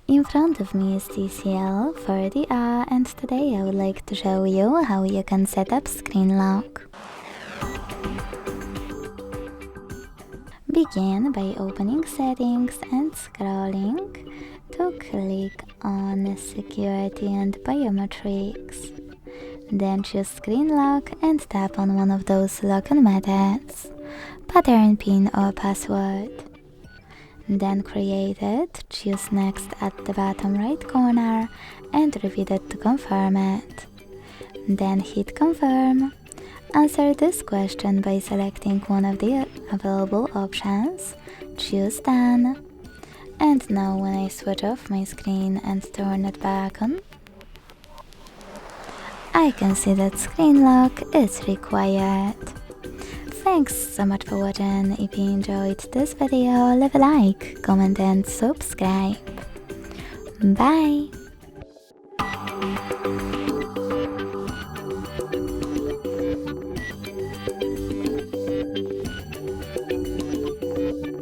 In front of me is TCL 40R, and today I would like to show you how you can set up screen lock. Begin by opening settings and scrolling to click on security and biometrics. Then choose screen lock and tap on one of those login methods, pattern, pin or password. Then create it, choose next at the bottom right corner and repeat it to confirm it. Then hit confirm. Answer this question by selecting one of the available options, choose done. And now when I switch off my screen and turn it back on, I can see that screen lock is required. Thanks so much for watching. If you enjoyed this video, leave a like, comment and subscribe. Bye!